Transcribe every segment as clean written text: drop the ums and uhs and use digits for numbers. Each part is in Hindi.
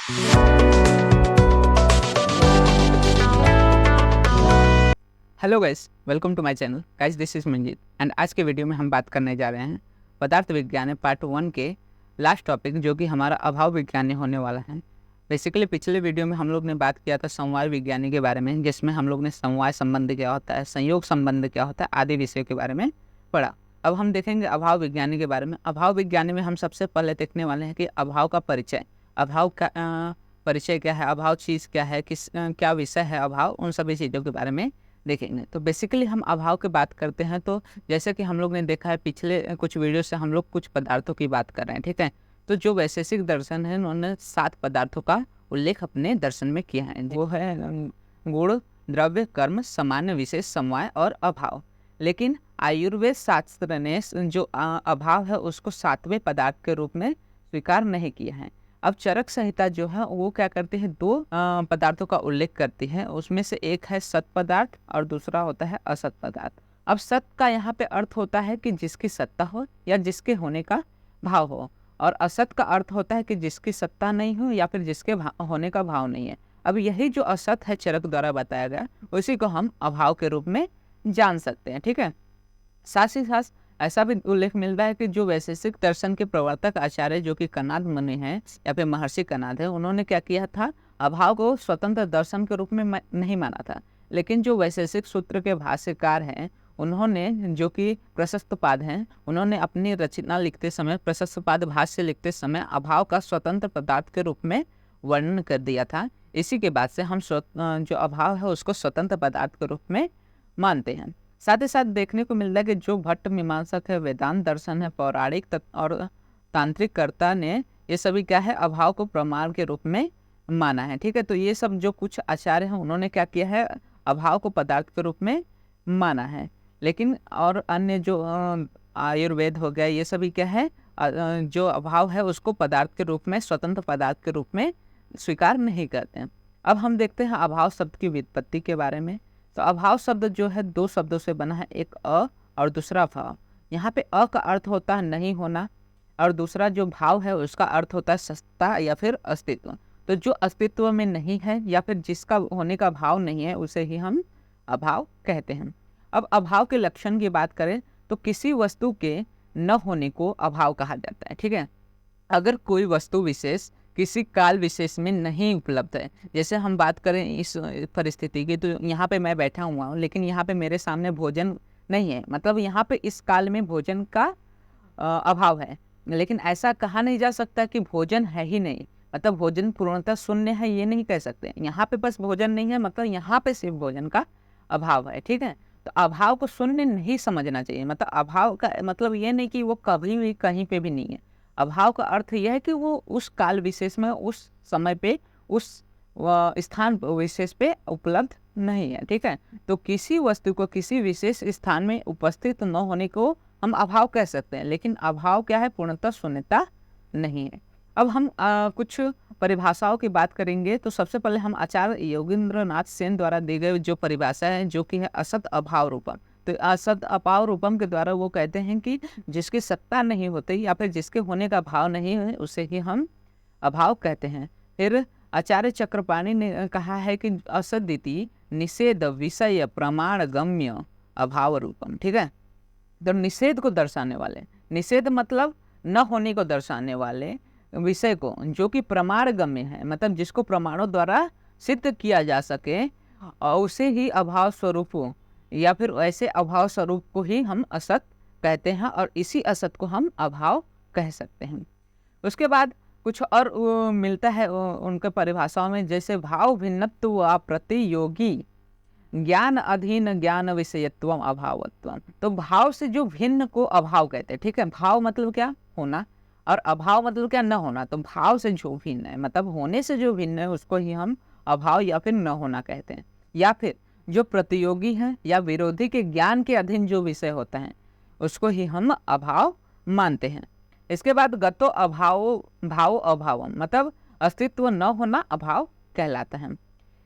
Hello guys, welcome to my channel. Guys, this is Manjeet and आज के वीडियो में हम बात करने जा रहे हैं पदार्थ विज्ञान पार्ट 1 के लास्ट टॉपिक, जो कि हमारा अभाव विज्ञानी होने वाला है। बेसिकली पिछले वीडियो में हम लोग ने बात किया था समवाय विज्ञानी के बारे में, जिसमें हम लोग ने समवाय संबंध क्या होता है, संयोग संबंध क्या होता है आदि विषयों के बारे में पढ़ा। अब हम देखेंगे अभाव विज्ञानी के बारे में। अभाव विज्ञानी में हम सबसे पहले देखने वाले हैं कि अभाव का परिचय। अभाव का परिचय क्या है, अभाव चीज़ क्या है, क्या विषय है अभाव, उन सभी चीज़ों के बारे में देखेंगे। तो बेसिकली हम अभाव की बात करते हैं तो जैसे कि हम लोग ने देखा है पिछले कुछ वीडियो से हम लोग कुछ पदार्थों की बात कर रहे हैं, ठीक है। तो जो वैशेषिक दर्शन है उन्होंने 7 पदार्थों का उल्लेख अपने दर्शन में किया है। वो है गुण, द्रव्य, कर्म, सामान्य, विशेष, समवाय और अभाव। लेकिन आयुर्वेद शास्त्र ने जो अभाव है उसको 7वें पदार्थ के रूप में स्वीकार नहीं किया है। अब चरक संहिता जो है वो क्या करती है, 2 पदार्थों का उल्लेख करती है। उसमें से एक है सत पदार्थ और दूसरा होता है असत पदार्थ। अब सत का यहाँ पे अर्थ होता है कि जिसकी सत्ता हो या जिसके होने का भाव हो, और असत का अर्थ होता है कि जिसकी सत्ता नहीं हो या फिर जिसके होने का भाव नहीं है। अब यही जो असत है चरक द्वारा बताया गया, उसी को हम अभाव के रूप में जान सकते हैं, ठीक है। साथ ही साथ ऐसा भी उल्लेख मिलता है कि जो वैशेषिक दर्शन के प्रवर्तक आचार्य जो कि कणाद मुनि हैं या फिर महर्षि कणाद है, उन्होंने क्या किया था, अभाव को स्वतंत्र दर्शन के रूप में नहीं माना था। लेकिन जो वैशेषिक सूत्र के भाष्यकार हैं, उन्होंने जो कि प्रशस्तपाद हैं, उन्होंने अपनी रचना लिखते समय, प्रशस्तपाद भाष्य लिखते समय अभाव का स्वतंत्र पदार्थ के रूप में वर्णन कर दिया था। इसी के बाद से हम जो अभाव है उसको स्वतंत्र पदार्थ के रूप में मानते हैं। साथ ही साथ देखने को मिलता है कि जो भट्ट मीमांसक है, वेदांत दर्शन है, पौराणिक और तांत्रिक कर्ता ने ये सभी क्या है, अभाव को प्रमाण के रूप में माना है, ठीक है। तो ये सब जो कुछ आचार्य हैं उन्होंने क्या किया है, अभाव को पदार्थ के रूप में माना है। लेकिन और अन्य जो आयुर्वेद हो गया, ये सभी क्या है, जो अभाव है उसको पदार्थ के रूप में, स्वतंत्र पदार्थ के रूप में स्वीकार नहीं करते हैं। अब हम देखते हैं अभाव शब्द की व्युत्पत्ति के बारे में। तो अभाव शब्द जो है 2 शब्दों से बना है, एक अ और दूसरा भाव। यहाँ पे अ का अर्थ होता है नहीं होना, और दूसरा जो भाव है उसका अर्थ होता है सत्ता या फिर अस्तित्व। तो जो अस्तित्व में नहीं है या फिर जिसका होने का भाव नहीं है, उसे ही हम अभाव कहते हैं। अब अभाव के लक्षण की बात करें तो किसी वस्तु के न होने को अभाव कहा जाता है, ठीक है। अगर कोई वस्तु विशेष किसी काल विशेष में नहीं उपलब्ध है, जैसे हम बात करें इस परिस्थिति की, तो यहाँ पे मैं बैठा हुआ हूँ लेकिन यहाँ पे मेरे सामने भोजन नहीं है, मतलब यहाँ पे इस काल में भोजन का अभाव है। लेकिन ऐसा कहा नहीं जा सकता कि भोजन है ही नहीं, मतलब भोजन पूर्णतः शून्य है, ये नहीं कह सकते। यहाँ पे बस भोजन नहीं है, मतलब यहाँ पे सिर्फ भोजन का अभाव है, ठीक है। तो अभाव को शून्य नहीं समझना चाहिए, मतलब अभाव का मतलब ये नहीं कि वो कभी भी कहीं पे भी नहीं है। अभाव का अर्थ यह है कि वो उस काल विशेष में, उस समय पे, उस स्थान विशेष पे उपलब्ध नहीं है, ठीक है। तो किसी वस्तु को किसी विशेष स्थान में उपस्थित न होने को हम अभाव कह सकते हैं, लेकिन अभाव क्या है, पूर्णतः शून्यता नहीं है। अब हम कुछ परिभाषाओं की बात करेंगे। तो सबसे पहले हम आचार्य योगेंद्र नाथ सेन द्वारा दी गई जो परिभाषा है, जो कि है असत अभाव रूपम। तो असत अभाव रूपम के द्वारा वो कहते हैं कि जिसकी सत्ता नहीं होती या फिर जिसके होने का भाव नहीं है, उसे ही हम अभाव कहते हैं। फिर आचार्य चक्रपाणी ने कहा है कि असदिति निषेध विषय प्रमाण गम्य अभाव रूपम, ठीक है। तो निषेध को दर्शाने वाले, निषेध मतलब न होने को दर्शाने वाले विषय को, जो कि प्रमाण गम्य है, मतलब जिसको प्रमाणों द्वारा सिद्ध किया जा सके, और उसे ही अभाव स्वरूप या फिर ऐसे अभाव स्वरूप को ही हम असत कहते हैं, और इसी असत को हम अभाव कह सकते हैं। उसके बाद कुछ और मिलता है उनके परिभाषाओं में, जैसे भाव भिन्नत्व व प्रतियोगी ज्ञान अधीन ज्ञान विषयत्व अभावत्व। तो भाव से जो भिन्न को अभाव कहते हैं, ठीक है। भाव मतलब क्या, होना, और अभाव मतलब क्या, न होना। तो भाव से जो भिन्न है, मतलब होने से जो भिन्न है, उसको ही हम अभाव या फिर न होना कहते हैं। या फिर जो प्रतियोगी है या विरोधी के ज्ञान के अधीन जो विषय होता है, उसको ही हम अभाव मानते हैं। इसके बाद गतो अभाव भाव अभाव, मतलब अस्तित्व न होना अभाव कहलाता है।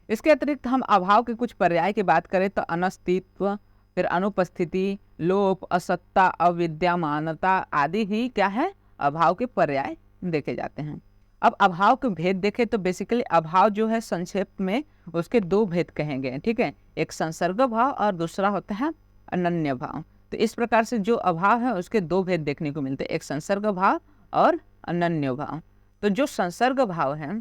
इसके अतिरिक्त हम अभाव के कुछ पर्याय की बात करें तो अनस्तित्व, फिर अनुपस्थिति, लोप, असत्ता, अविद्यमानता आदि ही क्या है, अभाव के पर्याय देखे जाते हैं। अब अभाव के भेद देखें तो बेसिकली अभाव जो है संक्षेप में उसके दो भेद कहेंगे, ठीक है, एक संसर्ग भाव और दूसरा होता है अनन्य भाव। तो इस प्रकार से जो अभाव है उसके दो भेद देखने को मिलते हैं, एक संसर्ग भाव और अनन्य भाव। तो जो संसर्ग भाव है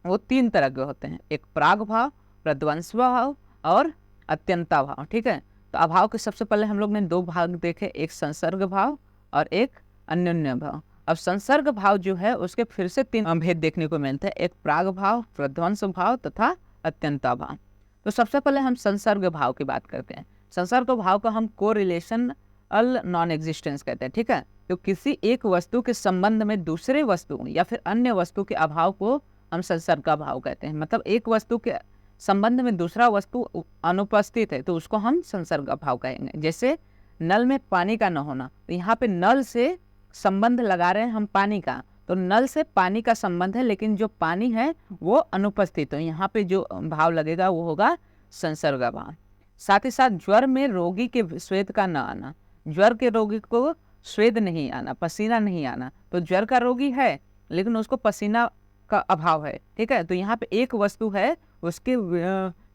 वो तीन तरह के होते हैं, एक प्राग भाव, प्रध्वंस भाव और अत्यंता भाव, ठीक है। तो अभाव के सबसे पहले हम लोग ने दो भाग देखे, एक संसर्ग भाव और एक अनन्य भाव। अब संसर्ग भाव जो है उसके फिर से तीन भेद देखने को मिलते हैं, एक प्राग भाव, प्रध्वंस भाव तथा अत्यंता भाव। तो सबसे पहले हम संसर्ग भाव की बात करते हैं। संसर्ग भाव को हम कोरिलेशनल नॉन एग्जिस्टेंस कहते हैं, ठीक है। तो किसी एक वस्तु के संबंध में दूसरे वस्तु या फिर अन्य वस्तु के अभाव को हम संसर्ग भाव कहते हैं। मतलब एक वस्तु के संबंध में दूसरा वस्तु अनुपस्थित है तो उसको हम संसर्ग भाव कहेंगे। जैसे नल में पानी का न होना, तो यहाँ पे नल से संबंध लगा रहे हैं हम पानी का, तो नल से पानी का संबंध है लेकिन जो पानी है वो अनुपस्थित है, यहाँ पे जो भाव लगेगा वो होगा संसर्ग भाव। साथ ही साथ ज्वर में रोगी के स्वेद का न आना, ज्वर के रोगी को स्वेद नहीं आना, पसीना नहीं आना, तो ज्वर का रोगी है लेकिन उसको पसीना का अभाव है, ठीक है। तो यहाँ पे एक वस्तु है उसके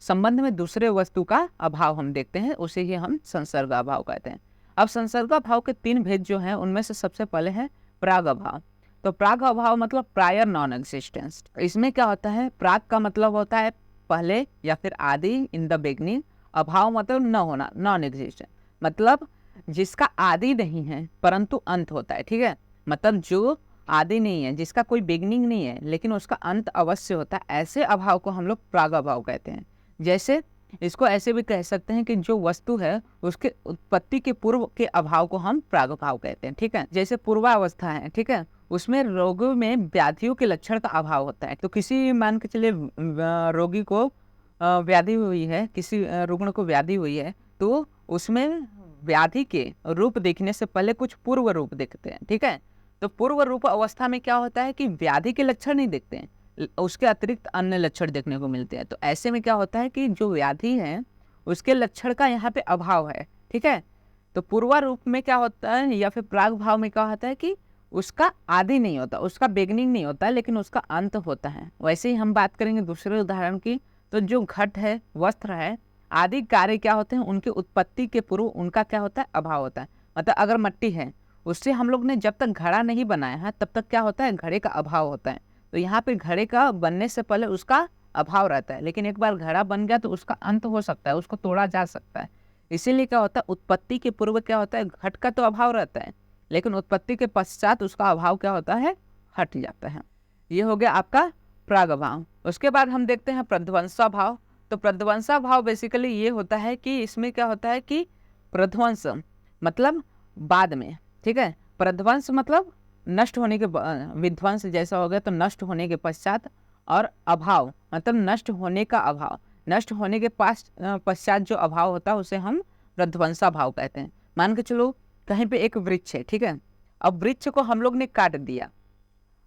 संबंध में दूसरे वस्तु का अभाव हम देखते हैं, उसे ही हम संसर्ग अभाव कहते हैं। अब संसर्ग अभाव के तीन भेद जो हैं उनमें से सबसे पहले है प्राग अभाव। तो प्राग अभाव मतलब प्रायर नॉन एग्जिस्टेंस। इसमें क्या होता है, प्राग का मतलब होता है पहले या फिर आदि, इन द बिगनिंग। अभाव मतलब न होना, नॉन एग्जिस्टेंस मतलब जिसका आदि नहीं है परंतु अंत होता है, ठीक है। मतलब जो आदि नहीं है, जिसका कोई बिगनिंग नहीं है लेकिन उसका अंत अवश्य होता है, ऐसे अभाव को हम लोग प्राग अभाव कहते हैं। जैसे इसको ऐसे भी कह सकते हैं कि जो वस्तु है उसके उत्पत्ति के पूर्व के अभाव को हम प्राग भाव कहते हैं, ठीक है। जैसे पूर्वावस्था है, ठीक है, उसमें रोगों में व्याधियों के लक्षण का अभाव होता है। तो किसी मान के चलिए रोगी को व्याधि हुई है, किसी रुग्ण को व्याधि हुई है, तो उसमें व्याधि के रूप देखने से पहले कुछ पूर्व रूप देखते हैं, ठीक है। तो पूर्व रूप अवस्था में क्या होता है कि व्याधि के लक्षण नहीं देखते हैं, उसके अतिरिक्त अन्य लक्षण देखने को मिलते हैं। तो ऐसे में क्या होता है कि जो व्याधि है उसके लक्षण का यहाँ पे अभाव है, ठीक है। तो पूर्वा रूप में क्या होता है या फिर प्राग भाव में क्या होता है कि उसका आदि नहीं होता, उसका बिगनिंग नहीं होता लेकिन उसका अंत होता है। वैसे ही हम बात करेंगे दूसरे उदाहरण की, तो जो घट है, वस्त्र है, आदि कार्य क्या होते हैं, उनकी उत्पत्ति के पूर्व उनका क्या होता है, अभाव होता है। मतलब अगर मिट्टी है, उससे हम लोग ने जब तक घड़ा नहीं बनाया है तब तक क्या होता है, घड़े का अभाव होता है। तो यहाँ पे घड़े का बनने से पहले उसका अभाव रहता है, लेकिन एक बार घड़ा बन गया तो उसका अंत हो सकता है, उसको तोड़ा जा सकता है। इसीलिए क्या होता है, उत्पत्ति के पूर्व क्या होता है, घट का तो अभाव रहता है लेकिन उत्पत्ति के पश्चात उसका अभाव क्या होता है, हट जाता है। ये हो गया आपका प्राग भाव। उसके बाद हम देखते हैं प्रध्वंसा भाव। तो प्रध्वंसा भाव बेसिकली ये होता है कि इसमें क्या होता है कि प्रध्वंस मतलब बाद में, ठीक है। प्रध्वंस मतलब नष्ट होने के, विध्वंस जैसा हो गया तो नष्ट होने के पश्चात, और अभाव मतलब नष्ट होने का अभाव, नष्ट होने के पश्चात जो अभाव होता है उसे हम प्रध्वंसा भाव कहते हैं। मान के चलो कहीं पे एक वृक्ष है, ठीक है, अब वृक्ष को हम लोग ने काट दिया,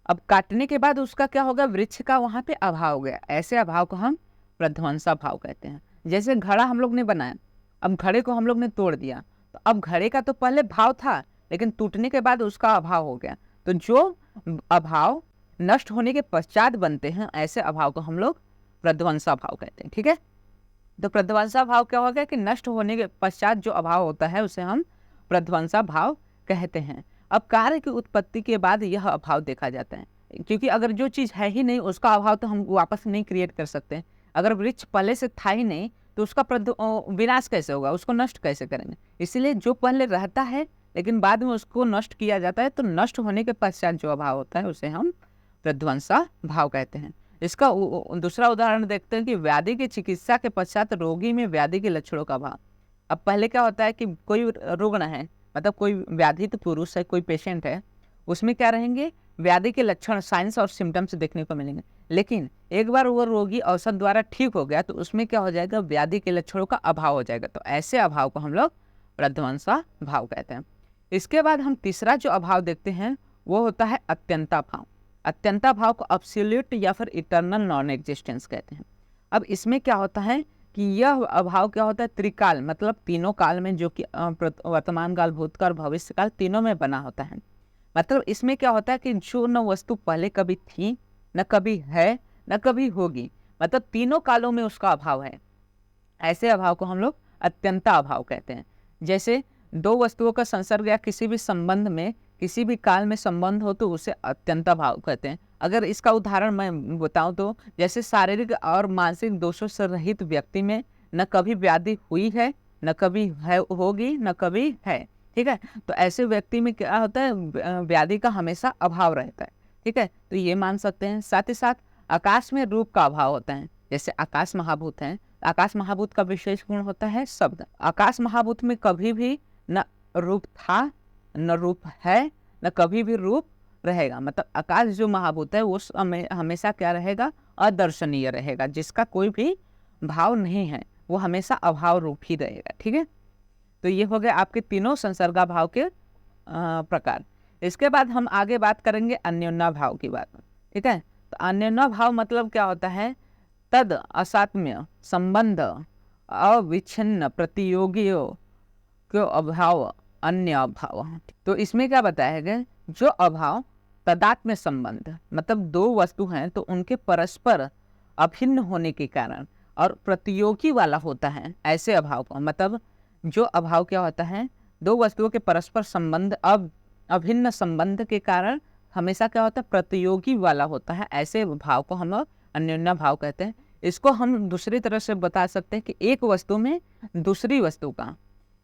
अब काटने के बाद उसका क्या होगा, वृक्ष का वहाँ पे अभाव हो गया, ऐसे अभाव को हम प्रध्वंसा भाव कहते हैं। जैसे घड़ा हम लोग ने बनाया, अब घड़े को हम लोग ने तोड़ दिया, तो अब घड़े का तो पहले भाव था लेकिन टूटने के बाद उसका अभाव हो गया। तो जो अभाव नष्ट होने के पश्चात बनते हैं ऐसे अभाव को हम लोग प्रध्वंसा भाव कहते हैं, ठीक है। तो प्रध्वंसा भाव क्या हो गया कि नष्ट होने के पश्चात जो अभाव होता है उसे हम प्रध्वंसा भाव कहते हैं। अब कार्य की उत्पत्ति के बाद यह अभाव देखा जाता है, क्योंकि अगर जो चीज़ है ही नहीं उसका अभाव तो हम वापस नहीं क्रिएट कर सकते। अगर वृक्ष पहले से था ही नहीं तो उसका विनाश कैसे होगा, उसको नष्ट कैसे करेंगे। इसीलिए जो पहले रहता है लेकिन बाद में उसको नष्ट किया जाता है, तो नष्ट होने के पश्चात जो अभाव होता है उसे हम प्रध्वंसा भाव कहते हैं। इसका दूसरा उदाहरण देखते हैं कि व्याधि की चिकित्सा के पश्चात रोगी में व्याधि के लक्षणों का अभाव। अब पहले क्या होता है कि कोई रुग्ण है, मतलब कोई व्याधित पुरुष है, कोई पेशेंट है, उसमें क्या रहेंगे, व्याधि के लक्षण, साइंस और सिम्टम्स देखने को मिलेंगे। लेकिन एक बार वो रोगी औषध द्वारा ठीक हो गया तो उसमें क्या हो जाएगा, व्याधि के लक्षणों का अभाव हो जाएगा। तो ऐसे अभाव को हम लोग प्रध्वंसा भाव कहते हैं। इसके बाद हम तीसरा जो अभाव देखते हैं वो होता है अत्यंता भाव। अत्यंता भाव को एब्सोल्यूट या फिर इटर्नल नॉन एग्जिस्टेंस कहते हैं। अब इसमें क्या होता है कि यह अभाव क्या होता है, त्रिकाल मतलब तीनों काल में, जो कि वर्तमान काल, भूतकाल, भविष्य काल, तीनों में बना होता है। मतलब इसमें क्या होता है कि जो न वस्तु पहले कभी थी, न कभी है, न कभी होगी, मतलब तीनों कालों में उसका अभाव है। ऐसे अभाव को हम लोग अत्यंता अभाव कहते हैं। जैसे दो वस्तुओं का संसर्ग या किसी भी संबंध में किसी भी काल में संबंध हो तो उसे अत्यंता भाव कहते हैं। अगर इसका उदाहरण मैं बताऊं तो जैसे शारीरिक और मानसिक दोषों से रहित व्यक्ति में न कभी व्याधि हुई है, न कभी है होगी, न कभी है। ठीक है, तो ऐसे व्यक्ति में क्या होता है, व्याधि का हमेशा अभाव रहता है। ठीक है, तो ये मान सकते हैं। साथ ही साथ आकाश में रूप का अभाव होता है। जैसे आकाश महाभूत है, आकाश महाभूत का विशेष गुण होता है शब्द। आकाश महाभूत में कभी भी न रूप था, न रूप है, न कभी भी रूप रहेगा। मतलब आकाश जो महाभूत है वो हमेशा क्या रहेगा, अदर्शनीय रहेगा, जिसका कोई भी भाव नहीं है, वो हमेशा अभाव रूप ही रहेगा। ठीक है, तो ये हो गए आपके तीनों संसर्गा भाव के प्रकार। इसके बाद हम आगे बात करेंगे अन्योन्या भाव की बात। ठीक है, तो अन्योन्या भाव मतलब क्या होता है, तद असात्म्य संबंध अविच्छिन्न प्रतियोगियों के अभाव अन्य अभाव। तो इसमें क्या बताया गया, जो अभाव तदात्म्य संबंध, मतलब दो वस्तु हैं तो उनके परस्पर अभिन्न होने के कारण और प्रतियोगी वाला होता है, ऐसे अभाव को, मतलब जो अभाव क्या होता है, दो वस्तुओं के परस्पर संबंध अभिन्न संबंध के कारण हमेशा क्या होता है, प्रतियोगी वाला होता है, ऐसे भाव को हम लोग अन्योन्या भाव कहते हैं। इसको हम दूसरी तरह से बता सकते हैं कि एक वस्तु में दूसरी वस्तु का,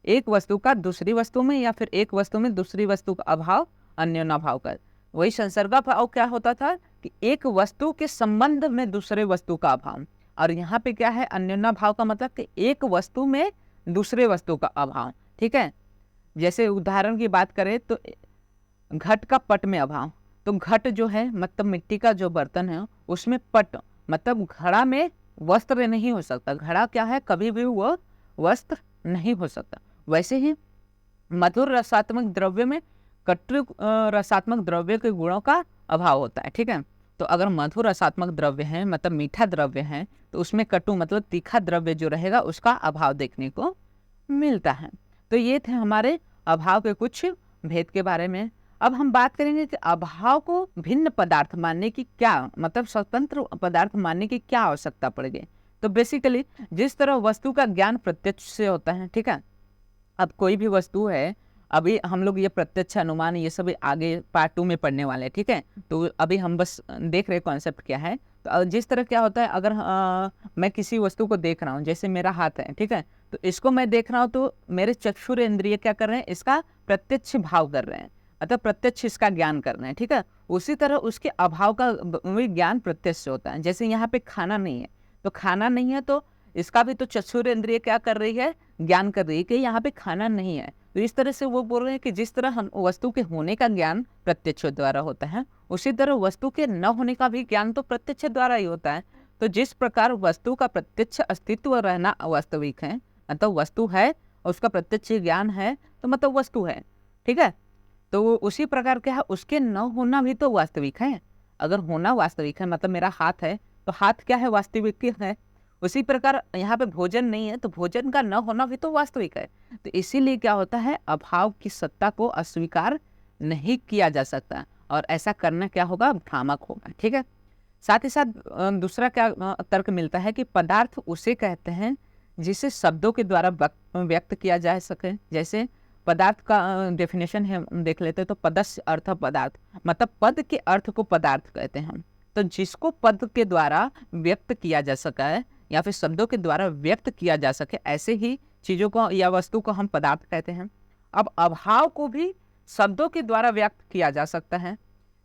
एक वस्तु का दूसरी वस्तु में, या फिर एक वस्तु में दूसरी वस्तु का अभाव अन्योन्या भाव का। वही संसर्गा भाव क्या होता था कि एक वस्तु के संबंध में दूसरे वस्तु का अभाव, और यहाँ पे क्या है, अन्योन्या भाव का मतलब कि एक वस्तु में दूसरे वस्तु का अभाव। ठीक है, जैसे उदाहरण की बात करें तो घट का पट में अभाव, तो घट जो है मतलब मिट्टी का जो बर्तन है उसमें पट मतलब घड़ा में वस्त्र नहीं हो सकता, घड़ा क्या है, कभी भी वो वस्त्र नहीं हो सकता। वैसे ही मधुर रसात्मक द्रव्य में कटु रसात्मक द्रव्य के गुणों का अभाव होता है। ठीक है, तो अगर मधुर रसात्मक द्रव्य है मतलब मीठा द्रव्य है, तो उसमें कटु मतलब तीखा द्रव्य जो रहेगा उसका अभाव देखने को मिलता है। तो ये थे हमारे अभाव के कुछ भेद के बारे में। अब हम बात करेंगे कि अभाव को भिन्न पदार्थ मानने की क्या, मतलब स्वतंत्र पदार्थ मानने की क्या आवश्यकता पड़ेगी। तो बेसिकली जिस तरह वस्तु का ज्ञान प्रत्यक्ष से होता है, ठीक है, अब कोई भी वस्तु है, अभी हम लोग ये प्रत्यक्ष अनुमान ये सब आगे पार्ट 2 में पढ़ने वाले हैं। ठीक है, तो अभी हम बस देख रहे कॉन्सेप्ट क्या है। तो जिस तरह क्या होता है, अगर मैं किसी वस्तु को देख रहा हूँ, जैसे मेरा हाथ है, ठीक है, तो इसको मैं देख रहा हूँ तो मेरे चक्षुर इंद्रिय क्या कर रहे हैं, इसका प्रत्यक्ष भाव कर रहे हैं, मतलब प्रत्यक्ष इसका ज्ञान कर रहे हैं। ठीक है, उसी तरह उसके अभाव का भी ज्ञान प्रत्यक्ष होता है। जैसे यहाँ पे खाना नहीं है, तो खाना नहीं है तो इसका भी तो चक्षुर इंद्रिय क्या कर रही है, ज्ञान कर रही है कि यहाँ पे खाना नहीं है। तो इस तरह से वो बोल रहे हैं कि जिस तरह हम वस्तु के होने का ज्ञान प्रत्यक्ष द्वारा होता है, उसी तरह वस्तु के न होने का भी ज्ञान तो प्रत्यक्ष द्वारा ही होता है। तो जिस प्रकार वस्तु का प्रत्यक्ष अस्तित्व रहना वास्तविक है, मतलब वस्तु है और उसका प्रत्यक्ष ज्ञान है, तो मतलब वस्तु है। ठीक है, तो उसी प्रकार क्या है, उसके न होना भी तो वास्तविक है। अगर होना वास्तविक है मतलब मेरा हाथ है, तो हाथ क्या है, वास्तविक है। उसी प्रकार यहाँ पे भोजन नहीं है तो भोजन का न होना भी तो वास्तविक है। तो इसीलिए क्या होता है, अभाव की सत्ता को अस्वीकार नहीं किया जा सकता, और ऐसा करना क्या होगा, भ्रामक होगा। ठीक है, साथ ही साथ दूसरा क्या तर्क मिलता है कि पदार्थ उसे कहते हैं जिसे शब्दों के द्वारा व्यक्त किया जा सके। जैसे पदार्थ का डेफिनेशन है, हम देख लेते हैं, तो पदस्य अर्थ पदार्थ, मतलब पद के अर्थ को पदार्थ कहते हैं हम। तो जिसको पद के द्वारा व्यक्त किया जा सका है या फिर शब्दों के द्वारा व्यक्त किया जा सके, ऐसे ही चीज़ों को या वस्तु को हम पदार्थ कहते हैं। अब अभाव को भी शब्दों के द्वारा व्यक्त किया जा सकता है।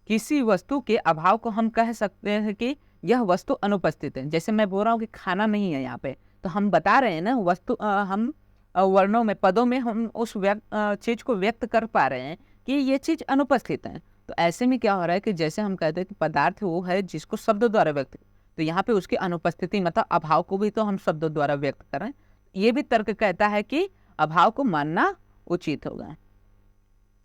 किसी वस्तु के अभाव को हम कह सकते हैं कि यह वस्तु अनुपस्थित है। जैसे मैं बोल रहा हूँ कि खाना नहीं है यहाँ पे, तो हम बता रहे हैं ना, वस्तु हम वर्णों में, पदों में हम उस चीज को व्यक्त कर पा रहे हैं कि ये चीज अनुपस्थित है। तो ऐसे में क्या हो रहा है कि जैसे हम कहते हैं कि पदार्थ वो है जिसको शब्दों द्वारा व्यक्त, तो यहाँ पे उसकी अनुपस्थिति मतलब अभाव को भी तो हम शब्दों द्वारा व्यक्त करें। ये भी तर्क कहता है कि अभाव को मानना उचित होगा।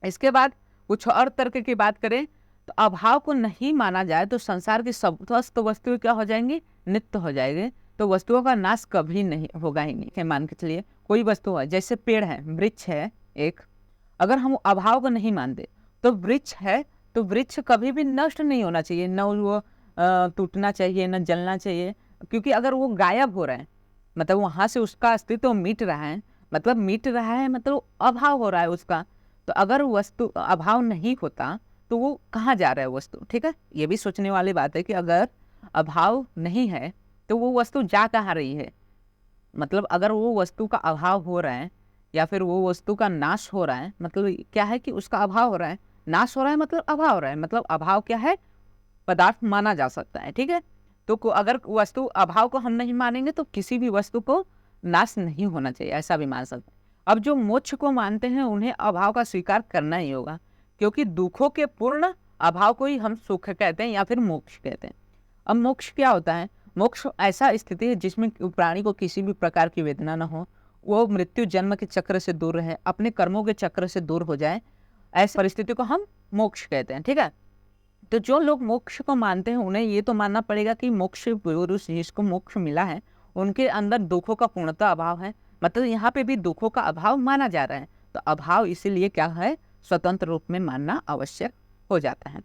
इसके बाद कुछ और तर्क की बात करें तो अभाव को नहीं माना जाए तो संसार की समस्त वस्तुएं क्या हो जाएंगी, नित्य हो जाएंगे। तो वस्तुओं का नाश कभी नहीं होगा ही नहीं। मान के चलिए कोई वस्तु है, जैसे पेड़ है, वृक्ष है एक, अगर हम अभाव को नहीं मानते तो वृक्ष है, तो वृक्ष कभी भी नष्ट नहीं होना चाहिए, न वो टूटना चाहिए, न जलना चाहिए, क्योंकि अगर वो गायब हो रहा है मतलब वहाँ से उसका अस्तित्व मिट रहा है, मतलब मिट रहा है मतलब अभाव हो रहा है उसका। तो अगर वस्तु अभाव नहीं होता तो वो कहाँ जा रहा है वस्तु, ठीक है। ये भी सोचने वाली बात है कि अगर अभाव नहीं है तो वो वस्तु जा कहाँ रही है। मतलब अगर वो वस्तु का अभाव हो रहा है या फिर वो वस्तु का नाश हो रहा है, मतलब क्या है कि उसका अभाव हो रहा है, नाश हो रहा है मतलब अभाव हो रहा है, मतलब अभाव क्या है, पदार्थ माना जा सकता है, ठीक है। तो अगर वस्तु अभाव को हम नहीं मानेंगे तो किसी भी वस्तु को नाश नहीं होना चाहिए, ऐसा भी मान सकते हैं। अब जो मोक्ष को मानते हैं उन्हें अभाव का स्वीकार करना ही होगा, क्योंकि दुखों के पूर्ण अभाव को ही हम सुख कहते हैं या फिर मोक्ष कहते हैं। अब मोक्ष क्या होता है? मोक्ष ऐसा स्थिति है जिसमें प्राणी को किसी भी प्रकार की वेदना न हो, वो मृत्यु जन्म के चक्र से दूर रहे, अपने कर्मों के चक्र से दूर हो जाए, ऐसी परिस्थिति को हम मोक्ष कहते हैं, ठीक है। तो जो लोग मोक्ष को मानते हैं उन्हें ये तो मानना पड़ेगा कि मोक्ष पुरुष जिसको मोक्ष मिला है उनके अंदर दुखों का पूर्णतः अभाव है, मतलब यहाँ पे भी दुखों का अभाव माना जा रहा है। तो अभाव इसीलिए क्या है, स्वतंत्र रूप में मानना आवश्यक हो जाता है।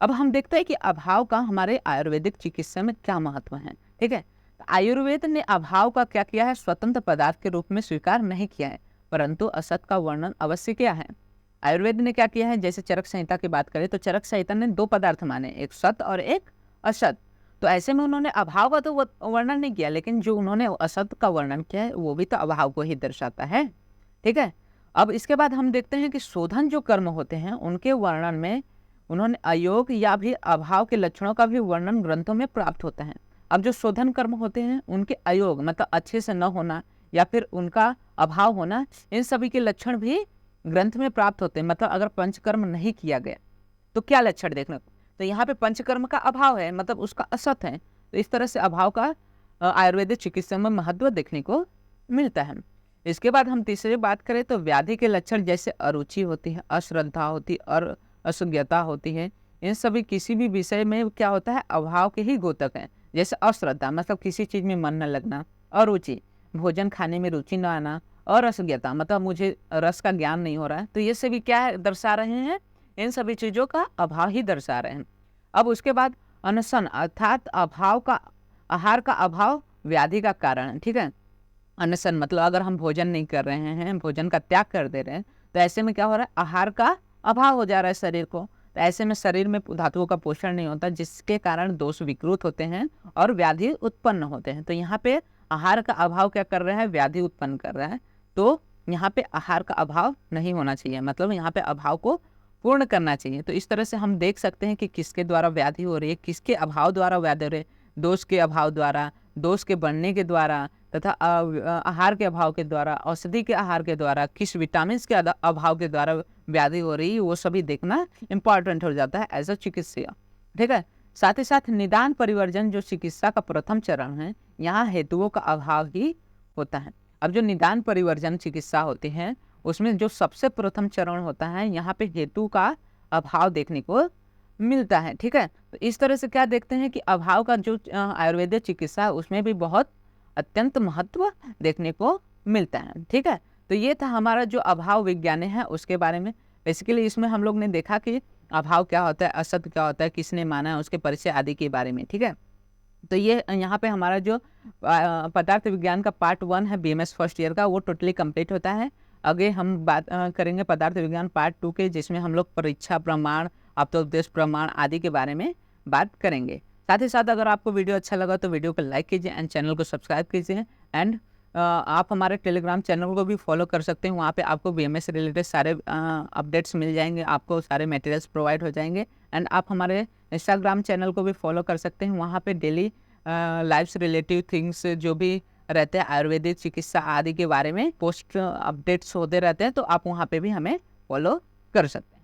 अब हम देखते हैं कि अभाव का हमारे आयुर्वेदिक चिकित्सा में क्या महत्व है, ठीक है। आयुर्वेद ने अभाव का क्या किया है, स्वतंत्र पदार्थ के रूप में स्वीकार नहीं किया है, परंतु असत का वर्णन अवश्य किया है। आयुर्वेद ने क्या किया है, जैसे चरक संहिता की बात करें तो चरक संहिता ने 2 पदार्थ माने, एक सत और एक असत। तो ऐसे में उन्होंने अभाव का तो वर्णन नहीं किया, लेकिन जो उन्होंने असत का वर्णन किया है वो भी तो अभाव को ही दर्शाता है, ठीक है। अब इसके बाद हम देखते हैं कि शोधन जो कर्म होते हैं उनके वर्णन में उन्होंने अयोग या भी अभाव के लक्षणों का भी वर्णन ग्रंथों में प्राप्त होता है। अब जो शोधन कर्म होते हैं उनके अयोग मतलब अच्छे से न होना या फिर उनका अभाव होना, इन सभी के लक्षण भी ग्रंथ में प्राप्त होते हैं। मतलब अगर पंचकर्म नहीं किया गया तो क्या लक्षण देखने को, तो यहाँ पे पंचकर्म का अभाव है, मतलब उसका असत है। तो इस तरह से अभाव का आयुर्वेदिक चिकित्सा में महत्व देखने को मिलता है। इसके बाद हम तीसरी बात करें तो व्याधि के लक्षण जैसे अरुचि होती है, अश्रद्धा होती है और असुज्ञता होती है, इन सभी किसी भी विषय में क्या होता है, अभाव के ही द्योतक हैं। जैसे अश्रद्धा मतलब किसी चीज़ में मन न लगना, अरुचि भोजन खाने में रुचि न आना, और रसज्ञता मतलब मुझे रस का ज्ञान नहीं हो रहा है। तो ये सभी क्या है दर्शा रहे हैं, इन सभी चीज़ों का अभाव ही दर्शा रहे हैं। अब उसके बाद अनशन अर्थात अभाव का आहार का अभाव व्याधि का कारण है, ठीक है। अनशन मतलब अगर हम भोजन नहीं कर रहे हैं, भोजन का त्याग कर दे रहे हैं, तो ऐसे में क्या हो रहा है, आहार का अभाव हो जा रहा है शरीर को। तो ऐसे में शरीर में धातुओं का पोषण नहीं होता, जिसके कारण दोष विकृत होते हैं और व्याधि उत्पन्न होते हैं। तो यहाँ पे आहार का अभाव क्या कर रहा है, व्याधि उत्पन्न कर रहा है। तो यहाँ पे आहार का अभाव नहीं होना चाहिए, मतलब यहाँ पे अभाव को पूर्ण करना चाहिए। तो इस तरह से हम देख सकते हैं कि किसके द्वारा व्याधि हो रही है, किसके अभाव द्वारा व्याधि हो रही है, दोष के अभाव द्वारा, दोष के बढ़ने के द्वारा तथा आहार के अभाव के द्वारा, औषधि के आहार के द्वारा, किस विटामिन के अभाव के द्वारा व्याधि हो रही है, वो सभी देखना इंपॉर्टेंट हो जाता है एज अ चिकित्सा, ठीक है। साथ ही साथ निदान परिवर्जन जो चिकित्सा का प्रथम चरण है, यहाँ हेतुओं का अभाव ही होता है। अब जो निदान परिवर्जन चिकित्सा होती है उसमें जो सबसे प्रथम चरण होता है, यहाँ पे हेतु का अभाव देखने को मिलता है, ठीक है। तो इस तरह से क्या देखते हैं कि अभाव का जो आयुर्वेदिक चिकित्सा है उसमें भी बहुत अत्यंत महत्व देखने को मिलता है, ठीक है। तो ये था हमारा जो अभाव विज्ञान है उसके बारे में। बेसिकली इसमें हम लोग ने देखा कि अभाव क्या होता है, असत क्या होता है, किसने माना है, उसके परिचय आदि के बारे में, ठीक है। तो ये यहाँ पे हमारा जो पदार्थ विज्ञान का पार्ट 1 है BMS फर्स्ट ईयर का, वो टोटली कंप्लीट होता है। आगे हम बात करेंगे पदार्थ विज्ञान पार्ट 2 के, जिसमें हम लोग परीक्षा प्रमाण, अपतोपदेश प्रमाण आदि के बारे में बात करेंगे। साथ ही साथ अगर आपको वीडियो अच्छा लगा तो वीडियो को लाइक कीजिए एंड चैनल को सब्सक्राइब कीजिए। एंड आप हमारे टेलीग्राम चैनल को भी फॉलो कर सकते हैं, वहाँ पे आपको BMS से रिलेटेड सारे अपडेट्स मिल जाएंगे, आपको सारे मटेरियल्स प्रोवाइड हो जाएंगे। एंड आप हमारे इंस्टाग्राम चैनल को भी फॉलो कर सकते हैं, वहाँ पे डेली लाइफ से रिलेटिव थिंग्स जो भी रहते हैं आयुर्वेदिक चिकित्सा आदि के बारे में पोस्ट अपडेट्स होते रहते हैं, तो आप वहाँ पे भी हमें फॉलो कर सकते हैं।